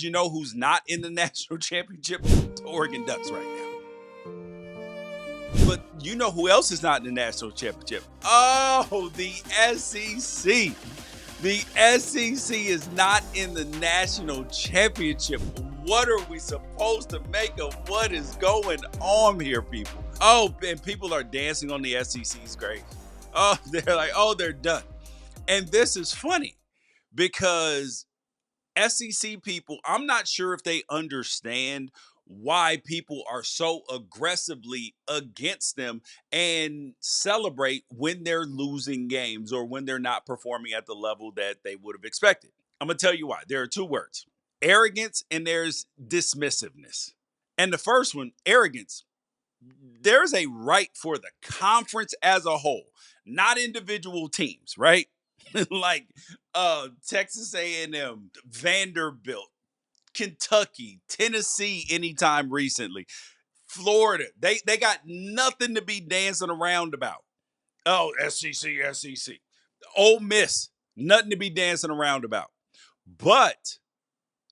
You know who's not in the national championship? The Oregon Ducks right now. But you know who else is not in the national championship? Oh, the SEC. The SEC is not in the national championship. What are we supposed to make of what is going on here, people? Oh, and people are dancing on the SEC's grave. Oh, they're like, oh, they're done. And this is funny because SEC people, I'm not sure if they understand why people are so aggressively against them and celebrate when they're losing games or when they're not performing at the level that they would have expected. I'm going to tell you why. There are two words: arrogance and there's dismissiveness. And the first one, arrogance, there's a right for the conference as a whole, not individual teams, right? Like Texas A&M, Vanderbilt, Kentucky, Tennessee anytime recently, Florida. They got nothing to be dancing around about. Oh, SEC, SEC. Ole Miss, nothing to be dancing around about. But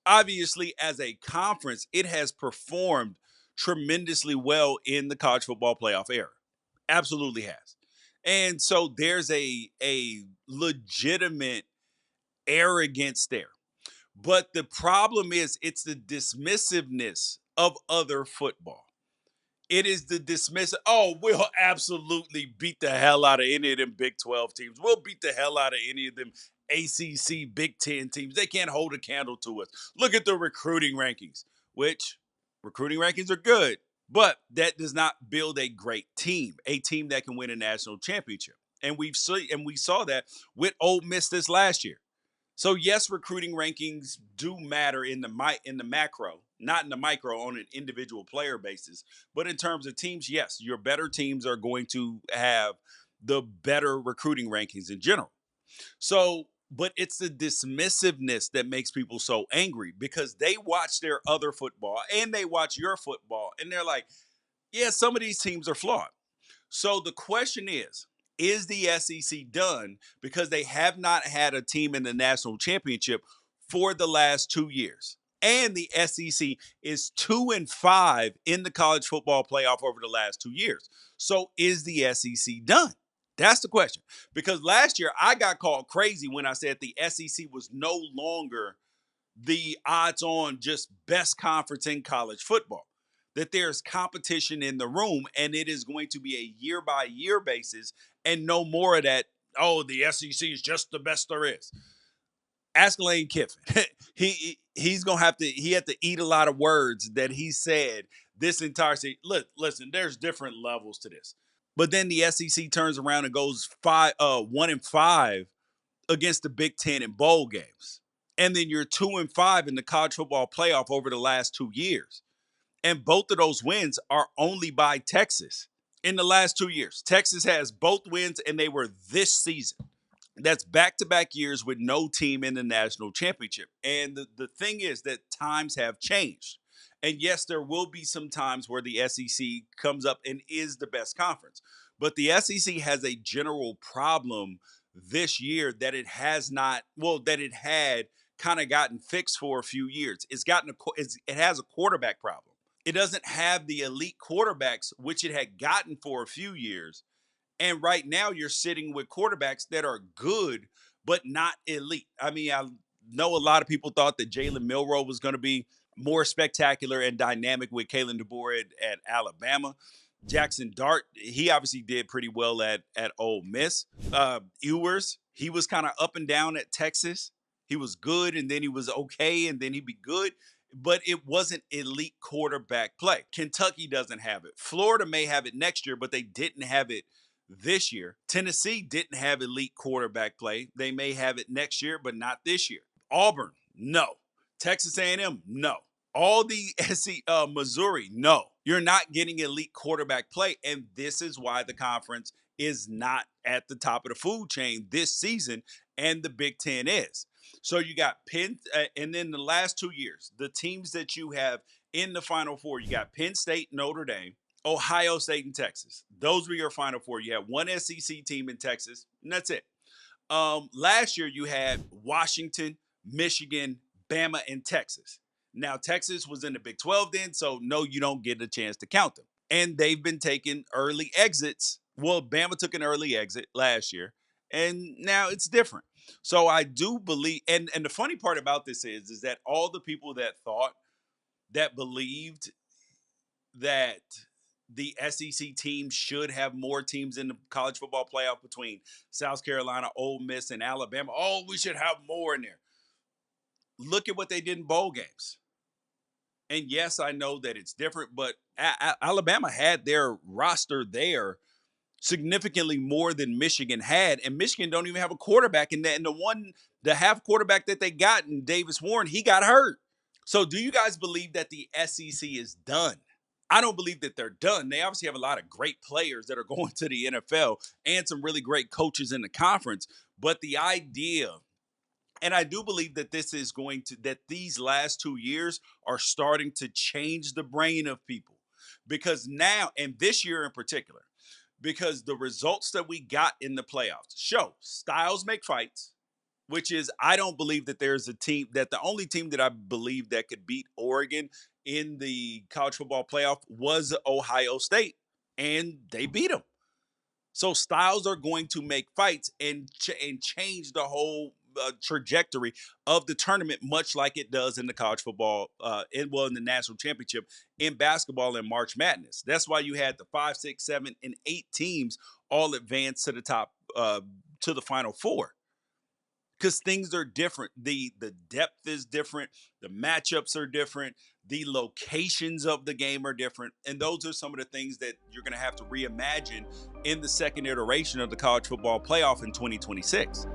obviously, as a conference, it has performed tremendously well in the college football playoff era. Absolutely has. And so there's a legitimate arrogance there. But the problem is it's the dismissiveness of other football. It is the dismissive. Oh, we'll absolutely beat the hell out of any of them Big 12 teams. We'll beat the hell out of any of them ACC Big 10 teams. They can't hold a candle to us. Look at the recruiting rankings, which recruiting rankings are good, but that does not build a great team, a team that can win a national championship. And we saw that with Ole Miss this last year. So yes, recruiting rankings do matter in the macro, not in the micro on an individual player basis. But in terms of teams, yes, your better teams are going to have the better recruiting rankings in general. So, but it's the dismissiveness that makes people so angry because they watch their other football and they watch your football and they're like, yeah, some of these teams are flawed. So the question is the SEC done because they have not had a team in the national championship for the last 2 years? And the SEC is 2-5 in the college football playoff over the last 2 years. So is the SEC done? That's the question. Because last year I got called crazy when I said the SEC was no longer the odds on just best conference in college football. That there's competition in the room and it is going to be a year by year basis and no more of that. Oh, the SEC is just the best there is. Ask Lane Kiffin. He's gonna have to. He had to eat a lot of words that he said this entire season. Listen, there's different levels to this. But then the SEC turns around and goes 1-5 against the Big Ten in bowl games. And then you're 2-5 in the college football playoff over the last 2 years. And both of those wins are only by Texas in the last 2 years. Texas has both wins, and they were this season. That's back-to-back years with no team in the national championship. And the thing is that times have changed. And yes, there will be some times where the SEC comes up and is the best conference. But the SEC has a general problem this year that it has not, well, that it had kind of gotten fixed for a few years. It has a quarterback problem. It doesn't have the elite quarterbacks, which it had gotten for a few years. And right now you're sitting with quarterbacks that are good, but not elite. I mean, I know a lot of people thought that Jalen Milroe was going to be more spectacular and dynamic with Kalen DeBoer at Alabama. Jackson Dart, he obviously did pretty well at Ole Miss. Ewers, he was kind of up and down at Texas. He was good, and then he was okay, and then he'd be good. But it wasn't elite quarterback play. Kentucky doesn't have it. Florida may have it next year, but they didn't have it this year. Tennessee didn't have elite quarterback play. They may have it next year, but not this year. Auburn, no. Texas A&M, no. All the Missouri, no. You're not getting elite quarterback play, and this is why the conference is not at the top of the food chain this season, and the Big Ten is. So you got Penn, and then the last 2 years, the teams that you have in the Final Four, you got Penn State, Notre Dame, Ohio State, and Texas. Those were your Final Four. You had one SEC team in Texas, and that's it. Last year, you had Washington, Michigan, Bama, and Texas. Now, Texas was in the Big 12 then, so no, you don't get a chance to count them. And they've been taking early exits. Well, Bama took an early exit last year, and now it's different. So I do believe, and the funny part about this is that all the people that believed that the SEC team should have more teams in the college football playoff between South Carolina, Ole Miss, and Alabama. Oh, we should have more in there. Look at what they did in bowl games. And yes, I know that it's different, but Alabama had their roster there significantly more than Michigan had, and Michigan don't even have a quarterback. And the half quarterback that they got in Davis Warren, he got hurt. So, do you guys believe that the SEC is done? I don't believe that they're done. They obviously have a lot of great players that are going to the NFL and some really great coaches in the conference. But the idea, and I do believe that that these last 2 years are starting to change the brain of people. Because now, and this year in particular, because the results that we got in the playoffs show styles make fights, which is, I don't believe that there's a team, that the only team that I believe that could beat Oregon in the college football playoff was Ohio State, and they beat them. So styles are going to make fights and change the whole trajectory of the tournament, much like it does in the college football, in the national championship in basketball in March Madness. That's why you had the 5, 6, 7, and 8 teams all advance to the top, to the Final Four. Because things are different. The depth is different. The matchups are different. The locations of the game are different. And those are some of the things that you're going to have to reimagine in the second iteration of the college football playoff in 2026.